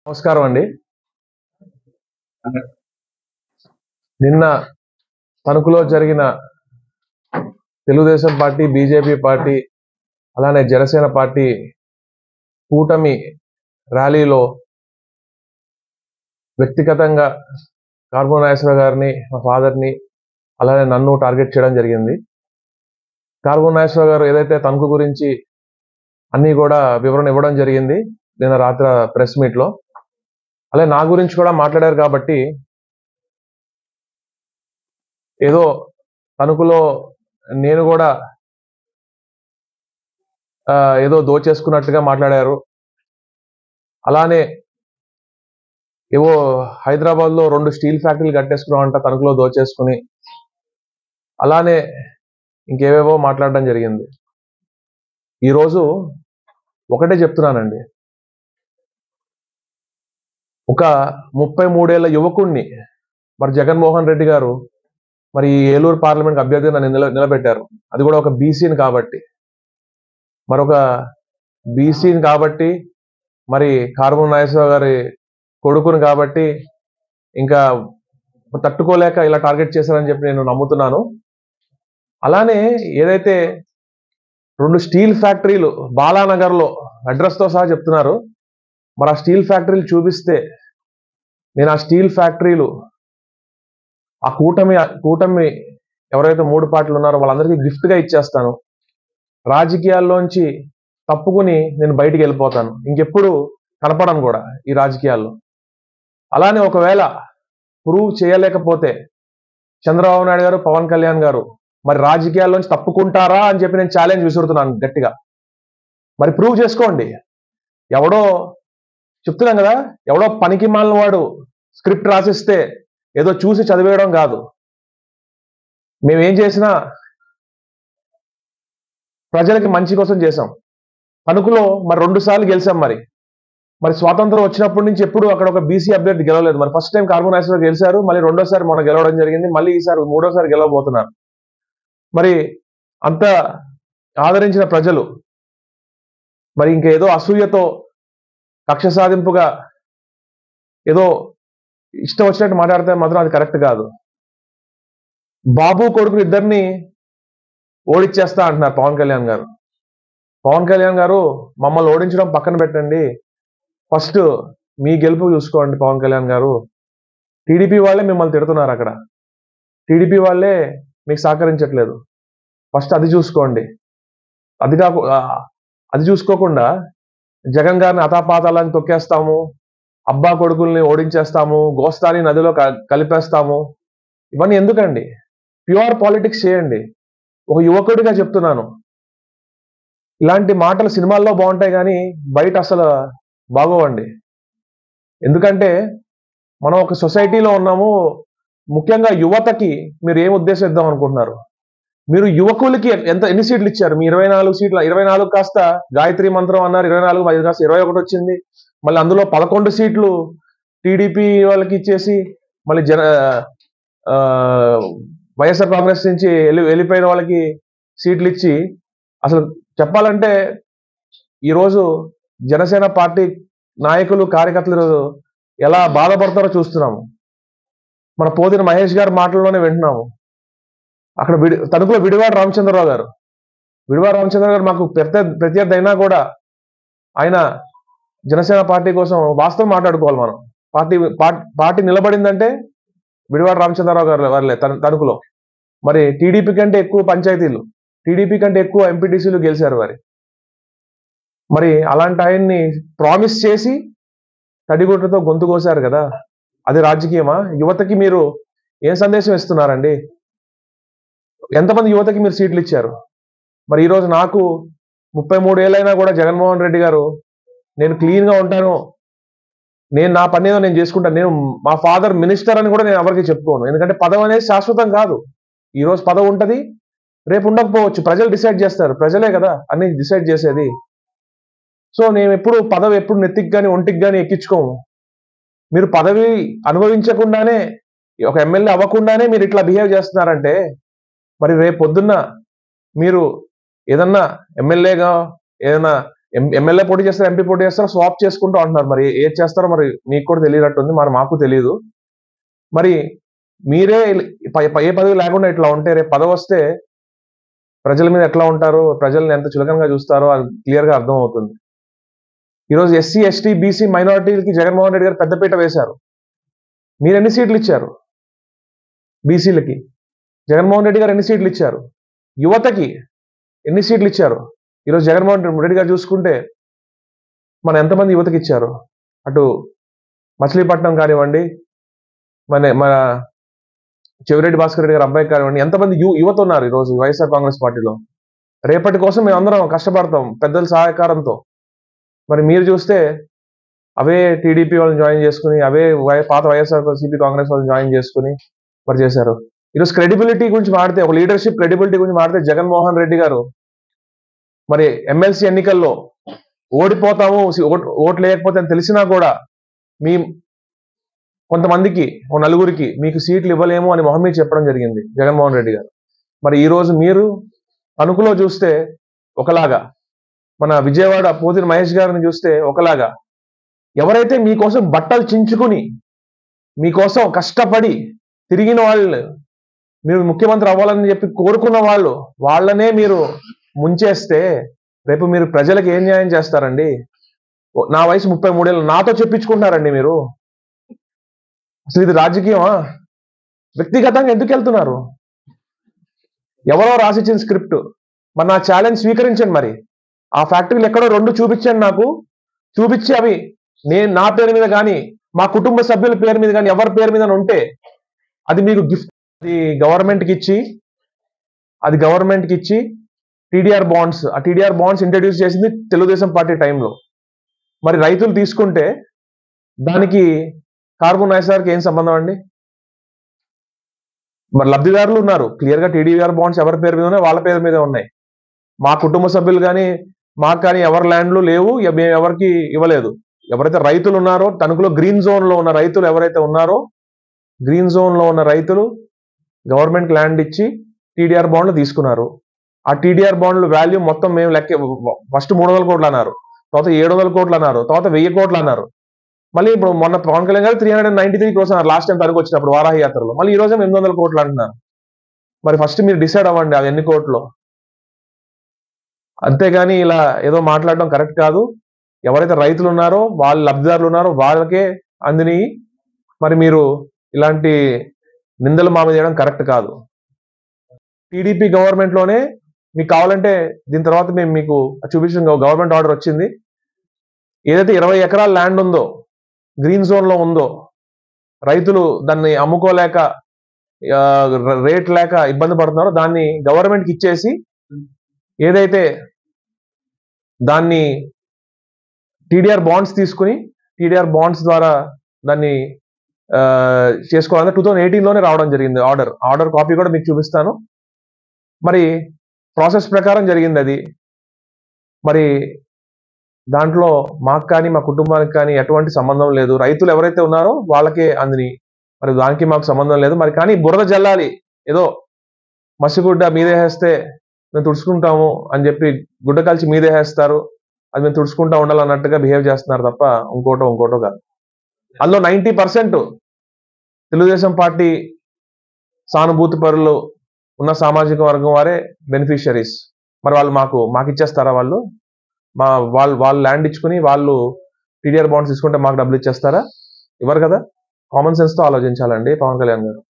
నమస్కారం అండి. నిన్న తణుకులో జరిగిన తెలుగుదేశం పార్టీ, బీజేపీ పార్టీ, అలానే జనసేన పార్టీ కూటమి ర్యాలీలో వ్యక్తిగతంగా కార్బో నాగేశ్వరరావు గారిని, మా ఫాదర్ని, అలానే నన్ను టార్గెట్ చేయడం జరిగింది. కార్బో నాగేశ్వరరావు గారు ఏదైతే తణుకు గురించి అన్నీ కూడా వివరణ ఇవ్వడం జరిగింది నిన్న రాత్రి ప్రెస్ మీట్లో, అలాగే నా గురించి కూడా మాట్లాడారు. కాబట్టి ఏదో తణుకులో నేను కూడా ఏదో దోచేసుకున్నట్టుగా మాట్లాడారు. అలానే ఏవో హైదరాబాద్లో 2 స్టీల్ ఫ్యాక్టరీలు కట్టేసుకున్నామంట తణుకులో దోచేసుకుని, అలానే ఇంకేవేవో మాట్లాడడం జరిగింది. ఈరోజు ఒకటే చెప్తున్నానండి, ఒక 33 ఏళ్ల యువకుణ్ణి మరి జగన్మోహన్ రెడ్డి గారు మరి ఏలూరు పార్లమెంట్ అభ్యర్థిగా నన్ను నిలబెట్టారు. అది కూడా ఒక బీసీని కాబట్టి, మరొక బీసీని కాబట్టి, మరి కార్బో నాగేశ్వరరావు గారి కొడుకుని కాబట్టి ఇంకా తట్టుకోలేక ఇలా టార్గెట్ చేశారని చెప్పి నేను నమ్ముతున్నాను. అలానే ఏదైతే 2 స్టీల్ ఫ్యాక్టరీలు బాలానగర్లో అడ్రస్తో సహా చెప్తున్నారు, మరి ఆ స్టీల్ ఫ్యాక్టరీలు చూపిస్తే నేను ఆ స్టీల్ ఫ్యాక్టరీలు ఆ కూటమి ఎవరైతే 3 పార్టీలు ఉన్నారో వాళ్ళందరికీ గిఫ్ట్గా ఇచ్చేస్తాను. రాజకీయాల్లోంచి తప్పుకుని నేను బయటికి వెళ్ళిపోతాను, ఇంకెప్పుడు కనపడను కూడా ఈ రాజకీయాల్లో. అలానే ఒకవేళ ప్రూవ్ చేయలేకపోతే చంద్రబాబు నాయుడు గారు, పవన్ కళ్యాణ్ గారు మరి రాజకీయాల్లోంచి తప్పుకుంటారా అని చెప్పి నేను ఛాలెంజ్ విసురుతున్నాను గట్టిగా. మరి ప్రూవ్ చేసుకోండి. ఎవడో చెప్తున్నాం కదా, ఎవడో పనికి మాలిన వాడు స్క్రిప్ట్ రాసిస్తే ఏదో చూసి చదివేయడం కాదు. మేమేం చేసినా ప్రజలకి మంచి కోసం చేసాం. తణుకులో మరి 2 సార్లు గెలిచాం. మరి స్వాతంత్రం వచ్చినప్పటి నుంచి ఎప్పుడు అక్కడ ఒక బీసీ అభ్యర్థి గెలవలేదు. మరి ఫస్ట్ టైం కార్బో నాగేశ్వరరావు గెలిచారు, మళ్ళీ రెండోసారి మొన్న గెలవడం జరిగింది, మళ్ళీ ఈసారి 3వ సారి గెలవబోతున్నారు. మరి అంత ఆదరించిన ప్రజలు మరి ఇంకేదో అసూయతో కక్ష సాధింపుగా ఏదో ఇష్టం వచ్చినట్టు మాట్లాడితే మాత్రం అది కరెక్ట్ కాదు. బాబు కొడుకుని ఇద్దరిని ఓడిచ్చేస్తా అంటున్నారు పవన్ కళ్యాణ్ గారు. పవన్ కళ్యాణ్ గారు, మమ్మల్ని ఓడించడం పక్కన పెట్టండి, ఫస్ట్ మీ గెలుపు చూసుకోండి. పవన్ కళ్యాణ్ గారు, టీడీపీ వాళ్ళే మిమ్మల్ని తిడుతున్నారు, అక్కడ టీడీపీ వాళ్ళే మీకు సహకరించట్లేదు, ఫస్ట్ అది చూసుకోండి. అది చూసుకోకుండా జగన్ గారిని అతాపాతాలని తొక్కేస్తాము, అబ్బా కొడుకుల్ని ఓడించేస్తాము, గోస్తాని నదిలో కలిపేస్తాము, ఇవన్నీ ఎందుకండి? ప్యూర్ పాలిటిక్స్ చేయండి. ఒక యువకుడిగా చెప్తున్నాను, ఇలాంటి మాటలు సినిమాల్లో బాగుంటాయి కానీ బయట అసలు బాగోవండి. ఎందుకంటే మనం ఒక సొసైటీలో ఉన్నాము. ముఖ్యంగా యువతకి మీరు ఏం ఉద్దేశిద్దాం అనుకుంటున్నారు? మీరు యువకులకి ఎన్ని సీట్లు ఇచ్చారు? మీ 24 సీట్లు, 24 కాస్త గాయత్రి మంత్రం అన్నారు, 24 5 కాస్త 21 వచ్చింది. మళ్ళీ అందులో 11 సీట్లు టీడీపీ వాళ్ళకి ఇచ్చేసి మళ్ళీ వైఎస్ఆర్ కాంగ్రెస్ నుంచి వెళ్ళిపోయిన వాళ్ళకి సీట్లు ఇచ్చి, అసలు చెప్పాలంటే ఈరోజు జనసేన పార్టీ నాయకులు, కార్యకర్తలు ఎలా బాధపడతారో చూస్తున్నాము. మన పోతిన మహేష్ గారి మాటల్లోనే వింటున్నాము. అక్కడ తణుకులో విడివాడ రామచంద్రరావు గారు మాకు ప్రత్యర్థి అయినా కూడా ఆయన జనసేన పార్టీ కోసం వాస్తవం మాట్లాడుకోవాలి. మనం పార్టీ నిలబడిందంటే విడివాడ రామచంద్రరావు గారు వారిలే తణుకులో. మరి టీడీపీ కంటే ఎక్కువ పంచాయతీలు, టీడీపీ కంటే ఎక్కువ ఎంపీటీసీలు గెలిచారు వారి. మరి అలాంటి ఆయన్ని ప్రామిస్ చేసి తడిగుడ్డతో గొంతు కోసారు కదా, అది రాజకీయమా? యువతకి మీరు ఏం సందేశం ఇస్తున్నారండి? ఎంతమంది యువతకి మీరు సీట్లు ఇచ్చారు? మరి ఈరోజు నాకు 33 ఏళ్ళైనా కూడా జగన్మోహన్ రెడ్డి గారు, నేను క్లీన్గా ఉంటాను, నేను నా పని ఏదో నేను చేసుకుంటాను, నేను మా ఫాదర్ మినిస్టర్ అని కూడా నేను ఎవరికి చెప్పుకోను. ఎందుకంటే పదవి అనేది శాశ్వతం కాదు. ఈరోజు పదవి ఉంటుంది, రేపు ఉండకపోవచ్చు. ప్రజలు డిసైడ్ చేస్తారు, ప్రజలే కదా అన్ని డిసైడ్ చేసేది. సో నేను పదవి ఎప్పుడు నెత్తికి కానీ ఒంటికి కానీ ఎక్కించుకోము. మీరు పదవి అనుభవించకుండానే, ఒక ఎమ్మెల్యే అవ్వకుండానే మీరు ఇట్లా బిహేవ్ చేస్తున్నారంటే, మరి రేపు పొద్దున్న మీరు ఏదన్నా ఎమ్మెల్యేగా ఏదైనా ఎమ్మెల్యే పోటీ చేస్తారు, ఎంపీ పోటీ చేస్తారు, స్వాప్ చేసుకుంటూ అంటున్నారు. మరి ఏది చేస్తారో మరి మీకు కూడా తెలియనట్టుంది, మరి మాకు తెలియదు. మరి మీరే ఏ పదవి లేకుండా ఇట్లా ఉంటే రేపు పదవి వస్తే ప్రజల మీద ఎట్లా ఉంటారు, ప్రజల్ని ఎంత చులకనగా చూస్తారో అది క్లియర్ గా అర్థం అవుతుంది. ఈరోజు ఎస్సీ, ఎస్టీ, బీసీ, మైనారిటీలకి జగన్మోహన్ రెడ్డి గారు పెద్దపీట వేశారు. మీరు ఎన్ని సీట్లు ఇచ్చారు? బీసీలకి జగన్మోహన్ రెడ్డి గారు ఎన్ని సీట్లు ఇచ్చారు? యువతకి ఎన్ని సీట్లు ఇచ్చారు? ఈరోజు జగన్మోహన్ రెడ్డి గారు చూసుకుంటే మన ఎంతమంది యువతకి ఇచ్చారు? అటు మచిలీపట్నం కానివ్వండి, మన చెవిరెడ్డి భాస్కర్ రెడ్డి గారు అబ్బాయి కానివ్వండి, ఎంతమంది యువత ఉన్నారు ఈరోజు వైఎస్ఆర్ కాంగ్రెస్ పార్టీలో. రేపటి కోసం మేము అందరం కష్టపడతాం పెద్దల సహకారంతో. మరి మీరు చూస్తే అవే టీడీపీ వాళ్ళని జాయిన్ చేసుకుని, అవే పాత వైఎస్ఆర్ సిపి కాంగ్రెస్ వాళ్ళని జాయిన్ చేసుకుని మరి చేశారు. ఈరోజు క్రెడిబిలిటీ గురించి మాడితే, ఒక లీడర్షిప్ క్రెడిబిలిటీ గురించి మాడితే జగన్మోహన్ రెడ్డి గారు మరి ఎమ్మెల్సీ ఎన్నికల్లో ఓడిపోతాము, ఓట్లు లేకపోతే అని తెలిసినా కూడా మీ కొంతమందికి, నలుగురికి మీకు సీట్లు ఇవ్వలేము అని మొహం మీద చెప్పడం జరిగింది జగన్మోహన్ రెడ్డి గారు. మరి ఈ రోజు మీరు తణుకులో చూస్తే ఒకలాగా, మన విజయవాడ పోతిన మహేష్ గారిని చూస్తే ఒకలాగా, ఎవరైతే మీకోసం బట్టలు చించుకుని మీకోసం కష్టపడి తిరిగిన వాళ్ళు, మీరు ముఖ్యమంత్రి అవ్వాలని చెప్పి కోరుకున్న వాళ్ళనే మీరు ముంచేస్తే రేపు మీరు ప్రజలకు ఏం న్యాయం చేస్తారండి? నా వయసు 33 ఏళ్ళు, నాతో చెప్పించుకుంటున్నారండి మీరు. అసలు ఇది రాజకీయమా? వ్యక్తిగతంగా ఎందుకు వెళ్తున్నారు? ఎవరో రాసిచ్చిన స్క్రిప్ట్. మరి నా ఛాలెంజ్ స్వీకరించండి. మరి ఆ ఫ్యాక్టరీలు ఎక్కడో 2 చూపించండి నాకు. చూపించి అవి నా పేరు మీద కానీ, మా కుటుంబ సభ్యుల పేరు మీద కానీ, ఎవరి పేరు మీద ఉంటే అది మీకు గిఫ్ట్, అది గవర్నమెంట్కి ఇచ్చి టీడీఆర్ బాండ్స్, ఆ టీడీఆర్ బాండ్స్ ఇంట్రడ్యూస్ చేసింది తెలుగుదేశం పార్టీ టైంలో. మరి రైతులు తీసుకుంటే దానికి కార్బన్ నాయసార్కి ఏం సంబంధం అండి? మరి లబ్ధిదారులు ఉన్నారు క్లియర్ గా, టీడీఆర్ బాండ్స్ ఎవరి పేరు మీద ఉన్నాయి, వాళ్ళ పేరు మీద ఉన్నాయి. మా కుటుంబ సభ్యులు కానీ, మాకు కానీ ఎవరి ల్యాండ్లు లేవు, మేము ఎవరికి ఇవ్వలేదు. ఎవరైతే రైతులు ఉన్నారో, తణుకులో గ్రీన్ జోన్ లో ఉన్న రైతులు ఎవరైతే ఉన్నారో, గ్రీన్ జోన్ లో ఉన్న రైతులు గవర్నమెంట్ ల్యాండ్ ఇచ్చి టీడీఆర్ బాండ్లు తీసుకున్నారు. ఆ టీడీఆర్ బాండ్లు వాల్యూ మొత్తం మేము ఫస్ట్ 300 కోట్లు అన్నారు, తర్వాత 700 కోట్లు అన్నారు, తర్వాత 1000 కోట్లు అన్నారు. మళ్ళీ ఇప్పుడు మొన్న పవన్ కళ్యాణ్ గారు 393 క్రోర్స్ అన్నారు లాస్ట్ టైం తనకు వచ్చినప్పుడు వారాహి యాత్రలో. మళ్ళీ ఈ రోజు 800 కోట్లు అంటున్నారు. మరి ఫస్ట్ మీరు డిసైడ్ అవ్వండి అవి ఎన్ని కోట్లు. అంతేగాని ఇలా ఏదో మాట్లాడడం కరెక్ట్ కాదు. ఎవరైతే రైతులు ఉన్నారో, వాళ్ళు లబ్ధిదారులు ఉన్నారో వాళ్ళకే అందిని. మరి మీరు ఇలాంటి నిందలు మా మీద చేయడం కరెక్ట్ కాదు. టీడీపీ గవర్నమెంట్ లోనే మీకు కావాలంటే దీని తర్వాత మేము మీకు చూపించిన గవర్నమెంట్ ఆర్డర్ వచ్చింది. ఏదైతే 20 ఎకరాల ల్యాండ్ ఉందో, గ్రీన్ జోన్ లో ఉందో, రైతులు దాన్ని అమ్ముకోలేక, రేట్ లేక ఇబ్బంది పడుతున్నారో దాన్ని గవర్నమెంట్కి ఇచ్చేసి, ఏదైతే దాన్ని టీడీఆర్ బాండ్స్ తీసుకుని, టీడీఆర్ బాండ్స్ ద్వారా దాన్ని చేసుకోవాలంటే 2018లోనే రావడం జరిగింది ఆర్డర్ కాపీ కూడా మీకు చూపిస్తాను. మరి ప్రాసెస్ ప్రకారం జరిగింది అది. మరి దాంట్లో మాకు కానీ, మా కుటుంబానికి కానీ ఎటువంటి సంబంధం లేదు. రైతులు ఎవరైతే ఉన్నారో వాళ్ళకే అందిని, మరి దానికి మాకు సంబంధం లేదు. మరి కానీ బురద జల్లాలి, ఏదో మసిగుడ్డ మీదేసేస్తే మేము తుడుచుకుంటాము అని చెప్పి గుడ్డ కలిసి మీదేసేస్తారు, అది మేము తుడుచుకుంటా ఉండాలన్నట్టుగా బిహేవ్ చేస్తున్నారు తప్ప ఇంకోటో కాదు. అందులో 90% తెలుగుదేశం పార్టీ సానుభూతి పరులు ఉన్న సామాజిక వర్గం వారే బెనిఫిషియరీస్. మరి వాళ్ళు మాకు ఇచ్చేస్తారా? వాళ్ళు ల్యాండ్ ఇచ్చుకుని వాళ్ళు టీడీఆర్ బాండ్స్ తీసుకుంటే మాకు డబ్బులు ఇచ్చేస్తారా? ఇవ్వరు కదా. కామన్ సెన్స్ తో ఆలోచించాలండి పవన్ కళ్యాణ్ గారు.